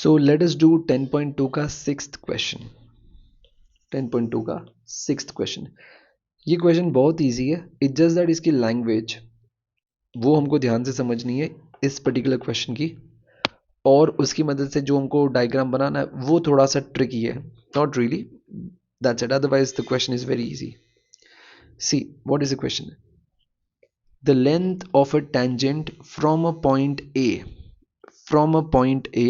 So let us do 10.2 का sixth question. 10.2 का sixth question, ये क्वेश्चन बहुत इजी है। इट जस्ट दैट इसकी लैंग्वेज वो हमको ध्यान से समझनी है इस पर्टिकुलर क्वेश्चन की, और उसकी मदद से जो हमको डायग्राम बनाना है वो थोड़ा सा ट्रिकी है। Not really, that's it, otherwise the question is very easy. See what is the question? The length of a tangent from a point A,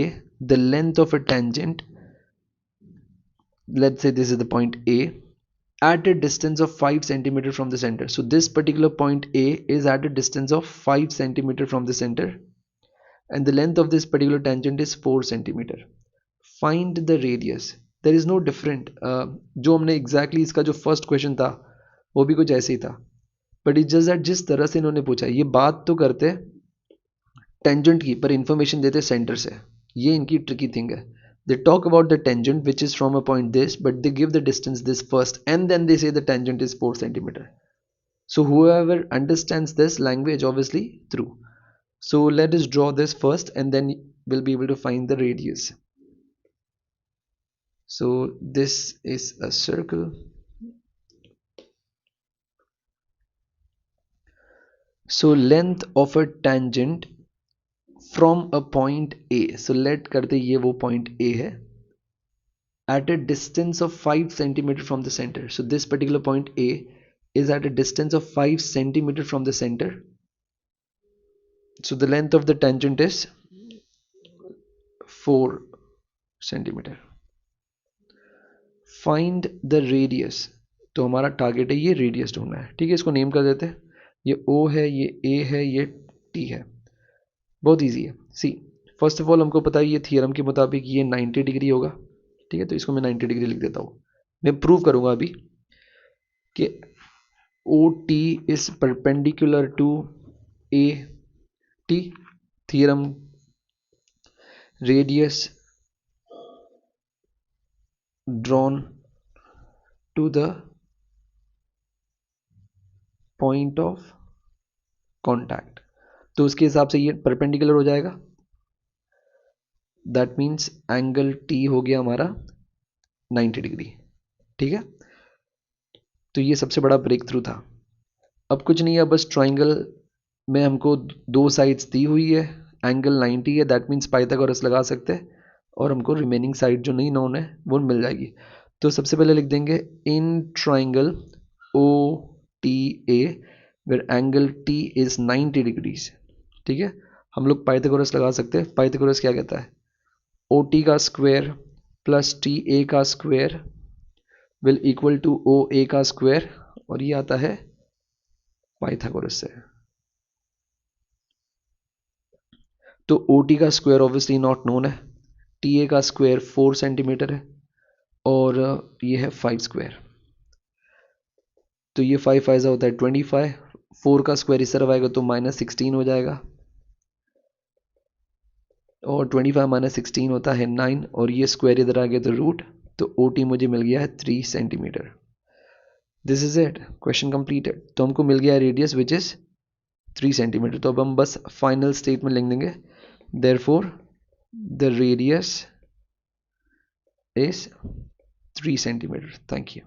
the length of a tangent, let's say this is the point A, at a distance of 5 centimeter from the center. So this particular point A is at a distance of 5 centimeter from the center, and the length of this particular tangent is 4 centimeter. Find the radius. There is no different, जो हमने exactly इसका जो first question था वो भी कुछ ऐसे ही था, बट इट जस्ट दैट जिस तरह से इन्होंने पूछा, ये बात तो करते टेंजेंट की पर इंफॉर्मेशन देते सेंटर से। ये इनकी ट्रिकी थिंग है। They talk about the tangent which is from a point this, but they give the distance this first and then they say the tangent is 4 centimeter. So whoever understands this language obviously through. So let us draw this first and then we'll be able to find the radius. So this is a circle. So length of a tangent from a point A. So let करते ये वो point A है at a distance of 5 centimeter from the center. So this particular point A is at a distance of 5 centimeter from the center. So the length of the tangent is 4 centimeter. Find the radius. तो हमारा target है ये radius ढूंढना है। ठीक है, इसको name कर देते हैं। ये O है, ये A है, ये T है। बहुत इजी है। सी फर्स्ट ऑफ ऑल हमको पता है ये थियरम के मुताबिक ये 90 डिग्री होगा। ठीक है, तो इसको मैं 90 डिग्री लिख देता हूँ। मैं प्रूव करूंगा अभी कि OT is perpendicular to AT. Theorem, radius drawn to the point of contact. तो उसके हिसाब से ये परपेंडिकुलर हो जाएगा। दैट मीन्स एंगल T हो गया हमारा 90 डिग्री। ठीक है, तो ये सबसे बड़ा ब्रेक थ्रू था। अब कुछ नहीं है, बस ट्राइंगल में हमको दो साइड्स दी हुई है, एंगल 90 है, दैट मीन्स पाइथागोरस लगा सकते हैं और हमको रिमेनिंग साइड जो नहीं नोन है वो मिल जाएगी। तो सबसे पहले लिख देंगे in triangle OTA where angle T is 90 degrees. ठीक है, हम लोग पाइथागोरस लगा सकते हैं। पाइथागोरस क्या कहता है? OT का स्क्वायर प्लस TA का square will equal to OA का स्क्वायर, और ये आता है पाइथागोरस से। तो OT का स्क्वायर ऑब्वियसली नॉट नोन है, TA का स्क्वायर 4 सेंटीमीटर है और ये है 5 स्क्वायर। तो ये 5 ऐसा होता है 25, 4 का स्क्वायर इस तरफ आएगा तो -16 हो जाएगा, और 25 -16 होता है 9, और ये स्क्वायर इधर आ गया तो रूट, तो OT मुझे मिल गया है 3 centimetre. This is it, question completed. तो हमको मिल गया रेडियस विच इज 3 सेंटीमीटर। तो अब हम बस फाइनल स्टेटमेंट लिख देंगे, therefore the radius is 3 centimeter. Thank you.